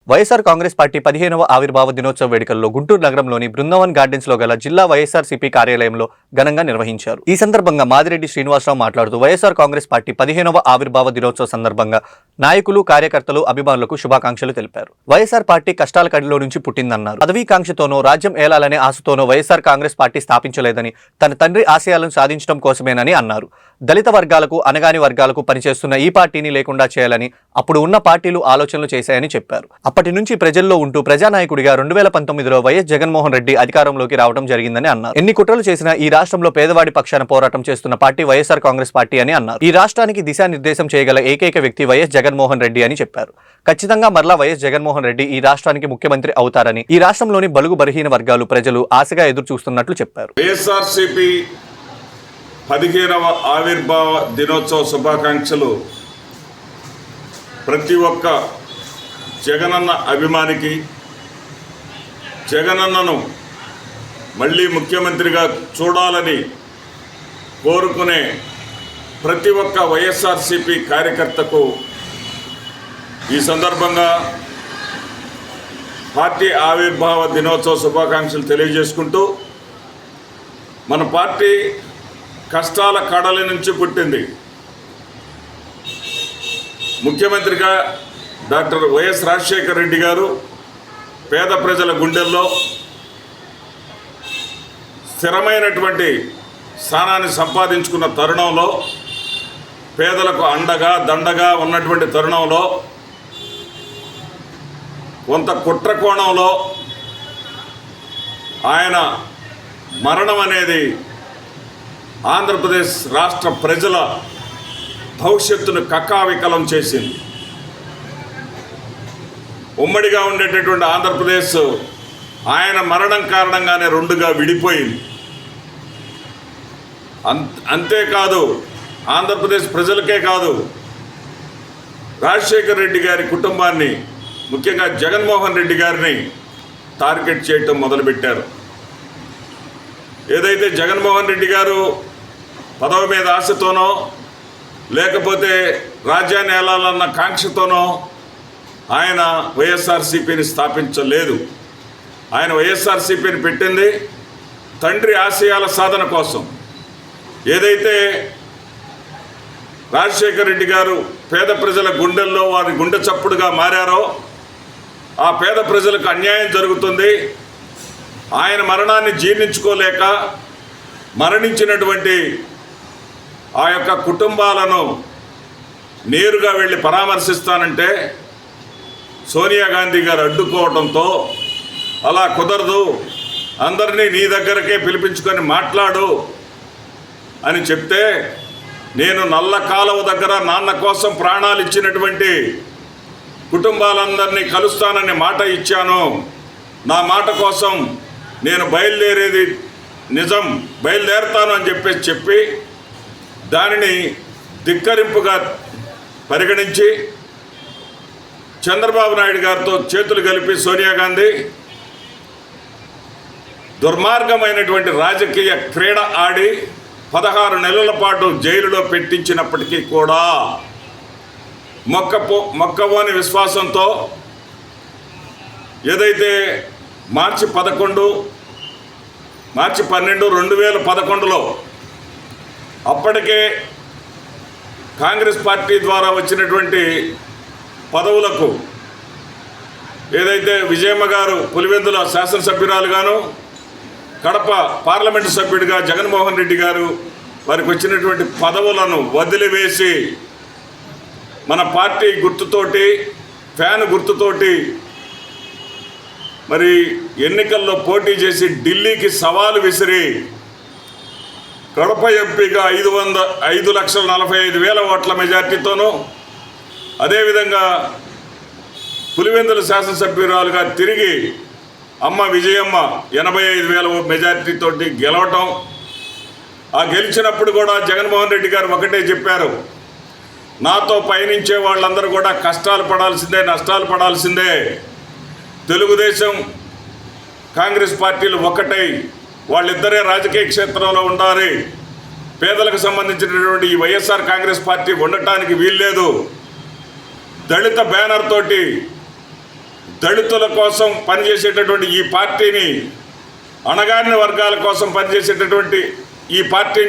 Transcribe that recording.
YSR Congress party 15వ ఆవిర్భావ దినోత్సవ వేడుకల్లో గుంటూరు నగరంలోని బృందావన్ గార్డెన్స్ లో గల జిల్లా వైఎస్ఆర్సీపీ కార్యాలయంలో ఘనంగా నిర్వహించారు. ఈ సందర్భంగా మాదిరెడ్డి శ్రీనివాసరావు మాట్లాడుతూ వైఎస్ఆర్ కాంగ్రెస్ పార్టీ 15వ ఆవిర్భావ దినోత్సవ సందర్భంగా నాయకులు, కార్యకర్తలు, అభిమానులకు శుభాకాంక్షలు తెలిపారు. వైఎస్ఆర్ పార్టీ కష్టాల కడిలో నుంచి పుట్టిందన్నారు. పదవీకాంక్షతోనో రాజ్యం ఏలాలనే ఆశతోనో వైఎస్ఆర్ కాంగ్రెస్ పార్టీ స్థాపించలేదని, తన తండ్రి ఆశయాలను సాధించడం కోసమేనని అన్నారు. దళిత వర్గాలకు, అనగాని వర్గాలకు పనిచేస్తున్న ఈ పార్టీని లేకుండా చేయాలని అప్పుడు ఉన్న పార్టీలు ఆలోచనలు చేశాయని చెప్పారు. అప్పటి నుంచి ప్రజల్లో ఉంటూ ప్రజానాయకుడిగా 2019లో వైఎస్ జగన్మోహన్ రెడ్డి అధికారంలోకి రావడం జరిగిందని అన్నారు. ఎన్ని కుట్రలు చేసినా ఈ రాష్ట్రంలో పేదవాడి పక్షాన పోరాటం చేస్తున్న పార్టీ వైఎస్ఆర్ కాంగ్రెస్ పార్టీ అని అన్నారు. ఈ రాష్ట్రానికి దిశానిర్దేశం చేయగల ఏకైక వ్యక్తి వైఎస్ జగన్మోహన్ రెడ్డి అని చెప్పారు. ఖచ్చితంగా మరలా వైఎస్ జగన్మోహన్ రెడ్డి ఈ రాష్ట్రానికి ముఖ్యమంత్రి అవుతారని, ఈ రాష్ట్రంలోని బలుగు బలహీన వర్గాలు ప్రజలు ఆశగా ఎదురు చూస్తున్నట్లు చెప్పారు. 15వ ఆవిర్భావ దినోత్సవ శుభాకాంక్షలు ప్రతి ఒక్క జగనన్న అభిమానికి, జగనన్నను మళ్ళీ ముఖ్యమంత్రిగా చూడాలని కోరుకునే ప్రతి ఒక్క వైఎస్ఆర్సీపీ కార్యకర్తకు ఈ సందర్భంగా పార్టీ ఆవిర్భావ దినోత్సవ శుభాకాంక్షలు తెలియజేసుకుంటూ, మన పార్టీ కష్టాల కడలి నుంచి పుట్టింది. ముఖ్యమంత్రిగా డాక్టర్ వైఎస్ రాజశేఖర రెడ్డి గారు పేద ప్రజల గుండెల్లో స్థిరమైనటువంటి స్థానాన్ని సంపాదించుకున్న తరుణంలో, పేదలకు అండగా దండగా ఉన్నటువంటి తరుణంలో, కొంత కుట్ర కోణంలో ఆయన మరణం అనేది ఆంధ్రప్రదేశ్ రాష్ట్ర ప్రజల భవిష్యత్తును కకావికలం చేసింది. ఉమ్మడిగా ఉండేటటువంటి ఆంధ్రప్రదేశ్ ఆయన మరణం కారణంగానే రెండుగా విడిపోయింది. అంతేకాదు, ఆంధ్రప్రదేశ్ ప్రజలకే కాదు, రాజశేఖర రెడ్డి గారి కుటుంబాన్ని, ముఖ్యంగా జగన్మోహన్ రెడ్డి గారిని టార్గెట్ చేయటం మొదలుపెట్టారు. ఏదైతే జగన్మోహన్ రెడ్డి గారు పదవి మీద ఆశతోనో, లేకపోతే రాజ్యాన్ని ఏలాలన్న కాంక్షతోనో ఆయన వైఎస్ఆర్సీపీని స్థాపించలేదు. ఆయన వైఎస్ఆర్సీపీని పెట్టింది తండ్రి ఆశయాల సాధన కోసం. ఏదైతే రాజశేఖర రెడ్డి గారు పేద ప్రజల గుండెల్లో వారి గుండె చప్పుడుగా మారారో, ఆ పేద ప్రజలకు అన్యాయం జరుగుతుంది, ఆయన మరణాన్ని జీర్ణించుకోలేక మరణించినటువంటి ఆ యొక్క కుటుంబాలను నేరుగా వెళ్ళి పరామర్శిస్తానంటే సోనియా గాంధీ గారు అడ్డుకోవడంతో, అలా కుదరదు, అందరినీ నీ దగ్గరకే పిలిపించుకొని మాట్లాడు అని చెప్తే, నేను నల్ల కాలువ దగ్గర నాన్న కోసం ప్రాణాలు ఇచ్చినటువంటి కుటుంబాలందరినీ కలుస్తానని మాట ఇచ్చాను, నా మాట కోసం నేను బయలుదేరేది నిజం, బయలుదేరుతాను అని చెప్పి దానిని ధిక్కరింపుగా పరిగణించి చంద్రబాబు నాయుడు గారితో చేతులు కలిపి సోనియా గాంధీ దుర్మార్గమైనటువంటి రాజకీయ క్రీడ ఆడి 16 నెలల పాటు జైలులో పెట్టించినప్పటికీ కూడా మొక్కవోని విశ్వాసంతో ఏదైతే మార్చి 12, 2011లో అప్పటికే కాంగ్రెస్ పార్టీ ద్వారా వచ్చినటువంటి పదవులకు, ఏదైతే విజయమ్మ గారు పులివెందుల శాసనసభ్యురాలుగాను, కడప పార్లమెంటు సభ్యుడిగా జగన్మోహన్ రెడ్డి గారు వారికి వచ్చినటువంటి పదవులను వదిలివేసి మన పార్టీ గుర్తుతోటి, ఫ్యాన్ గుర్తుతోటి మరి ఎన్నికల్లో పోటీ చేసి ఢిల్లీకి సవాలు విసిరి కడప ఎంపీగా 5,45,000 ఓట్ల మెజార్టీతోనూ, అదేవిధంగా పులివెందుల శాసనసభ్యురాలుగా తిరిగి అమ్మ విజయమ్మ 85,000 మెజార్టీతోటి గెలవటం. ఆ గెలిచినప్పుడు కూడా జగన్మోహన్ రెడ్డి గారు ఒకటే చెప్పారు, నాతో పయనించే వాళ్ళందరూ కూడా కష్టాలు పడాల్సిందే, నష్టాలు పడాల్సిందే, తెలుగుదేశం కాంగ్రెస్ పార్టీలు ఒకటై వాళ్ళిద్దరే రాజకీయ క్షేత్రంలో ఉండాలి, పేదలకు సంబంధించినటువంటి ఈ వైఎస్ఆర్ కాంగ్రెస్ పార్టీ ఉండటానికి వీల్లేదు, దళిత బ్యానర్ తోటి దళితుల కోసం పనిచేసేటటువంటి ఈ పార్టీని, అణగారిన వర్గాల కోసం పనిచేసేటటువంటి ఈ పార్టీని